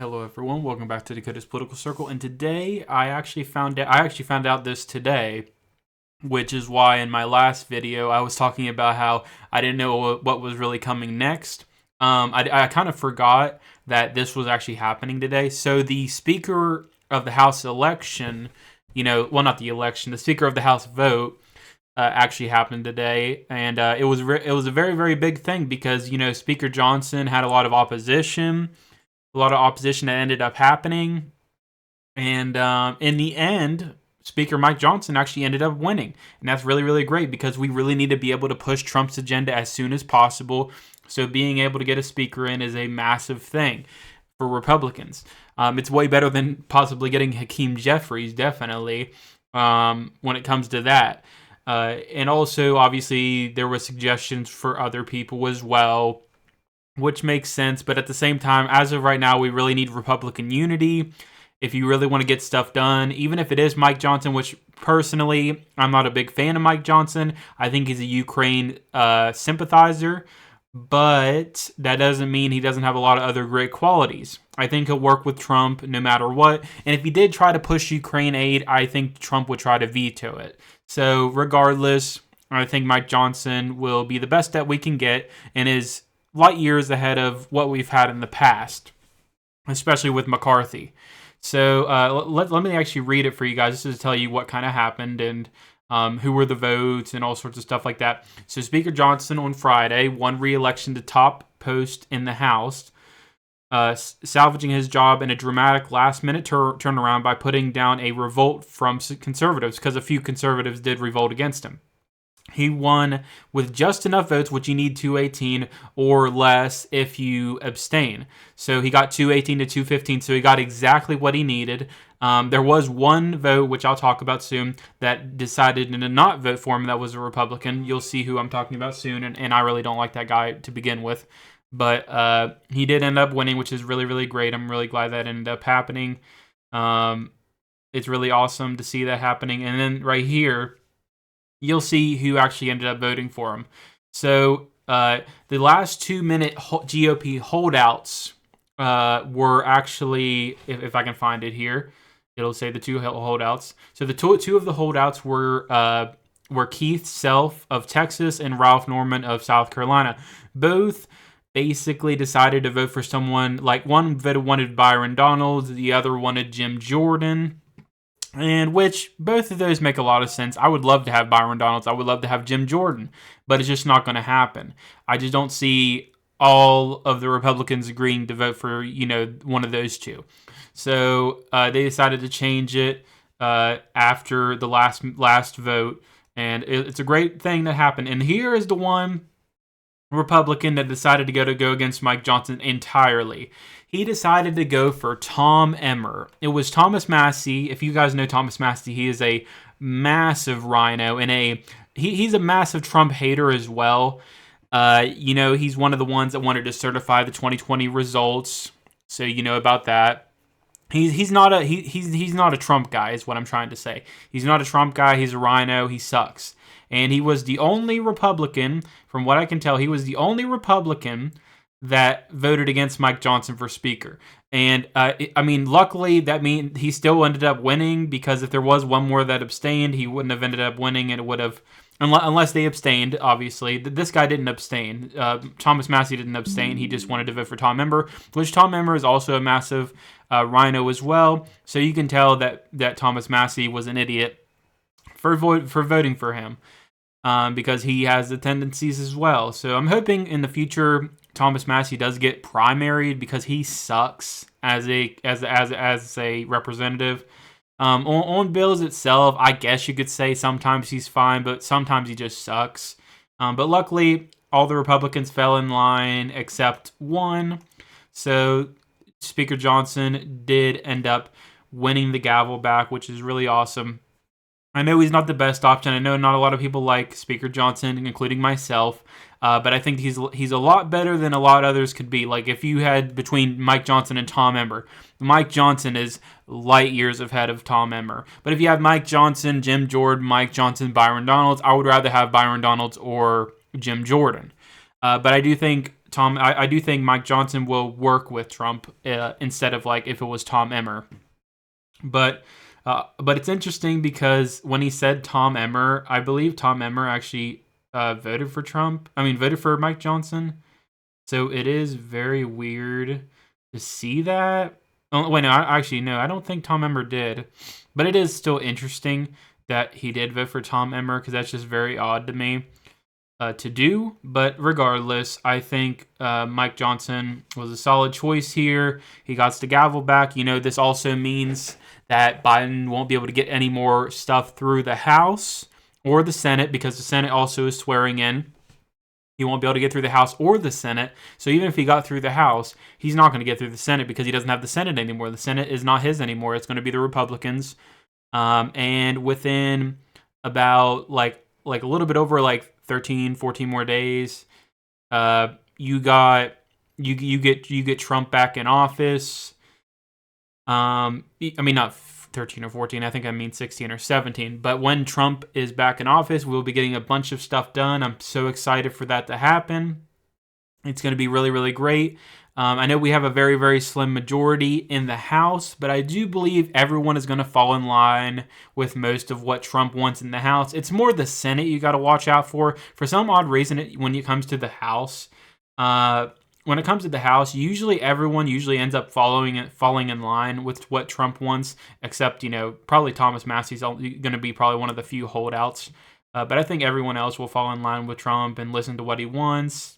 Hello everyone, welcome back to Dakota's Political Circle. And today I actually found out this today, which is why in my last video I was talking about how I didn't know what was really coming next. I kind of forgot that this was actually happening today. So the Speaker of the House election, not the election, the Speaker of the House vote actually happened today, and it was a very, very big thing because Speaker Johnson had a lot of opposition. That ended up happening. And in the end, Speaker Mike Johnson actually ended up winning. And that's really, really great because we really need to be able to push Trump's agenda as soon as possible. So being able to get a speaker in is a massive thing for Republicans. It's way better than possibly getting Hakeem Jeffries, definitely, when it comes to that. And also, obviously, there were suggestions for other people as well, which makes sense. But at the same time, as of right now, we really need Republican unity. If you really want to get stuff done, even if it is Mike Johnson, which personally, I'm not a big fan of Mike Johnson. I think he's a Ukraine sympathizer, but that doesn't mean he doesn't have a lot of other great qualities. I think he'll work with Trump no matter what. And if he did try to push Ukraine aid, I think Trump would try to veto it. So regardless, I think Mike Johnson will be the best that we can get and is light years ahead of what we've had in the past, especially with McCarthy. So let me actually read it for you guys. This is to tell you what kind of happened and who were the votes and all sorts of stuff like that. So Speaker Johnson on Friday won re-election to top post in the House, salvaging his job in a dramatic last-minute turnaround by putting down a revolt from conservatives, because a few conservatives did revolt against him. He won with just enough votes, which you need 218 or less if you abstain. So he got 218 to 215, so he got exactly what he needed. There was one vote, which I'll talk about soon, that decided to not vote for him. That was a Republican. You'll see who I'm talking about soon, and I really don't like that guy to begin with. But he did end up winning, which is really, really great. I'm really glad that ended up happening. It's really awesome to see that happening. And then right here, you'll see who actually ended up voting for him. So the last 2-minute GOP holdouts were actually, if I can find it here, it'll say the two holdouts. So the two of the holdouts were Keith Self of Texas and Ralph Norman of South Carolina. Both basically decided to vote for someone, like one wanted Byron Donalds, the other wanted Jim Jordan. And which both of those make a lot of sense. I would love to have Byron Donalds. I would love to have Jim Jordan, but it's just not going to happen. I just don't see all of the Republicans agreeing to vote for, one of those two. So they decided to change it after the last vote, and it's a great thing that happened. And here is the one Republican that decided to go against Mike Johnson entirely. He decided to go for Tom Emmer. It was Thomas Massie. If you guys know Thomas Massie, he is a massive rhino and he's a massive Trump hater as well. He's one of the ones that wanted to certify the 2020 results. So you know about that. He's not a Trump guy, is what I'm trying to say. He's not a Trump guy. He's a rhino. He sucks. And he was the only Republican, from what I can tell, he was the only Republican that voted against Mike Johnson for Speaker. And, luckily, that means he still ended up winning, because if there was one more that abstained, he wouldn't have ended up winning, and it would have, unless they abstained, obviously. This guy didn't abstain. Thomas Massie didn't abstain. He just wanted to vote for Tom Emmer, which Tom Emmer is also a massive rhino as well. So you can tell that Thomas Massie was an idiot for voting for him. Because he has the tendencies as well. So I'm hoping in the future Thomas Massie does get primaried, because he sucks as a representative. On bills itself, I guess you could say sometimes he's fine, but sometimes he just sucks. But luckily, all the Republicans fell in line except one. So Speaker Johnson did end up winning the gavel back, which is really awesome. I know he's not the best option. I know not a lot of people like Speaker Johnson, including myself. But I think he's a lot better than a lot of others could be. Like, if you had between Mike Johnson and Tom Emmer, Mike Johnson is light years ahead of Tom Emmer. But if you have Mike Johnson, Jim Jordan, Mike Johnson, Byron Donalds, I would rather have Byron Donalds or Jim Jordan. But I do think I do think Mike Johnson will work with Trump instead of like if it was Tom Emmer. But it's interesting because when he said Tom Emmer, I believe Tom Emmer actually voted for Trump. I mean, voted for Mike Johnson. So it is very weird to see that. Oh, wait, no, actually, no, I don't think Tom Emmer did. But it is still interesting that he did vote for Tom Emmer because that's just very odd to me to do. But regardless, I think Mike Johnson was a solid choice here. He got the gavel back. You know, this also means that Biden won't be able to get any more stuff through the House or the Senate because the Senate also is swearing in. He won't be able to get through the House or the Senate. So even if he got through the House, he's not going to get through the Senate because he doesn't have the Senate anymore. The Senate is not his anymore. It's going to be the Republicans. And within about like a little bit over like 13, 14 more days, you get Trump back in office. I mean, not 13 or 14. I think I mean 16 or 17. But when Trump is back in office, we'll be getting a bunch of stuff done. I'm so excited for that to happen. It's going to be really, really great. I know we have a very, very slim majority in the House, but I do believe everyone is going to fall in line with most of what Trump wants in the House. It's more the Senate you got to watch out for. For some odd reason, when it comes to the House, usually everyone ends up falling in line with what Trump wants, except, probably Thomas Massey's going to be probably one of the few holdouts. But I think everyone else will fall in line with Trump and listen to what he wants.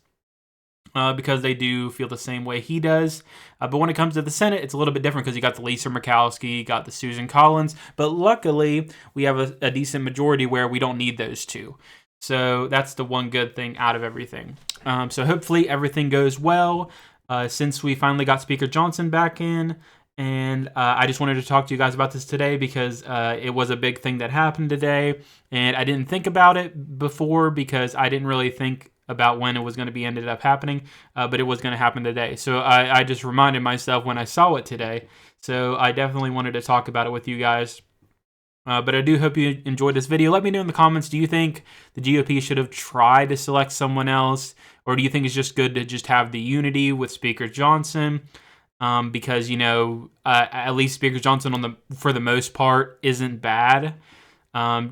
Because they do feel the same way he does. But when it comes to the Senate, it's a little bit different because you got the Lisa Murkowski, you got the Susan Collins. But luckily, we have a decent majority where we don't need those two. So that's the one good thing out of everything. So hopefully everything goes well since we finally got Speaker Johnson back in. And I just wanted to talk to you guys about this today because it was a big thing that happened today. And I didn't think about it before because I didn't really think about when it was going to be ended up happening, but it was going to happen today. So I just reminded myself when I saw it today. So I definitely wanted to talk about it with you guys. But I do hope you enjoyed this video. Let me know in the comments, do you think the GOP should have tried to select someone else? Or do you think it's just good to just have the unity with Speaker Johnson? Because, at least Speaker Johnson for the most part isn't bad.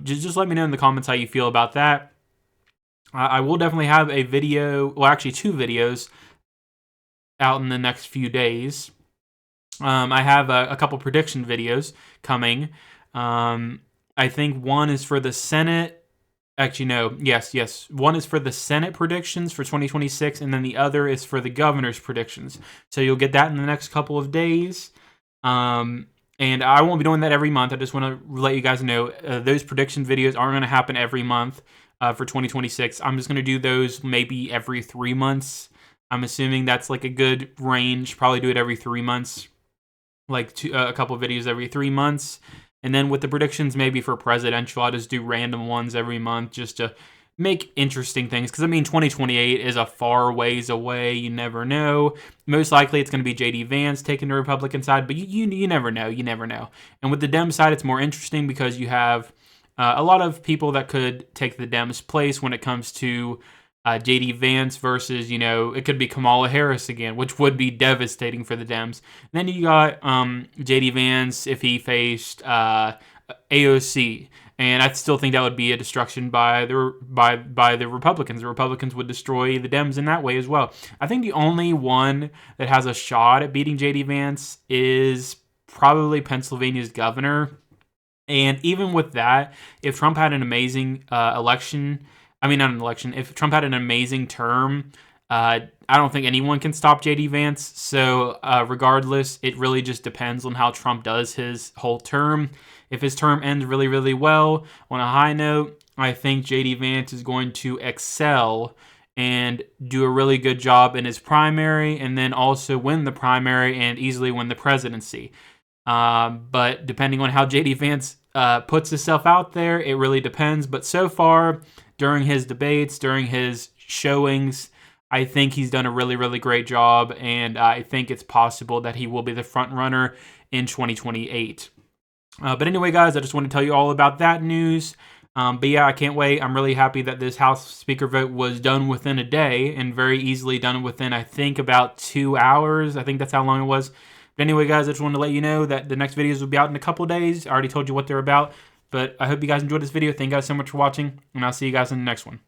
Just let me know in the comments how you feel about that. I will definitely have a video, well, actually 2 videos out in the next few days. I have a couple prediction videos coming. I think one is for the Senate. Actually, no. Yes. One is for the Senate predictions for 2026, and then the other is for the governor's predictions. So you'll get that in the next couple of days. And I won't be doing that every month. I just want to let you guys know those prediction videos aren't going to happen every month. For 2026. I'm just going to do those maybe every 3 months. I'm assuming that's like a good range. Probably do it every 3 months. Like a couple of videos every 3 months. And then with the predictions, maybe for presidential, I'll just do random ones every month just to make interesting things. Because, 2028 is a far ways away. You never know. Most likely it's going to be J.D. Vance taking the Republican side. But you never know. You never know. And with the Dem side, it's more interesting because you have a lot of people that could take the Dems' place when it comes to J.D. Vance versus, it could be Kamala Harris again, which would be devastating for the Dems. And then you got J.D. Vance if he faced AOC. And I still think that would be a destruction by the Republicans. The Republicans would destroy the Dems in that way as well. I think the only one that has a shot at beating J.D. Vance is probably Pennsylvania's governor. And even with that, if Trump had an amazing if Trump had an amazing term, I don't think anyone can stop J.D. Vance. So regardless, it really just depends on how Trump does his whole term. If his term ends really, really well on a high note, I think J.D. Vance is going to excel and do a really good job in his primary and then also win the primary and easily win the presidency. But depending on how J.D. Vance puts himself out there, it really depends. But so far, during his debates, during his showings, I think he's done a really, really great job. And I think it's possible that he will be the front runner in 2028. But anyway, guys, I just want to tell you all about that news. But yeah, I can't wait. I'm really happy that this House Speaker vote was done within a day and very easily done within, I think, about 2 hours. I think that's how long it was. But anyway, guys, I just wanted to let you know that the next videos will be out in a couple days. I already told you what they're about. But I hope you guys enjoyed this video. Thank you guys so much for watching, and I'll see you guys in the next one.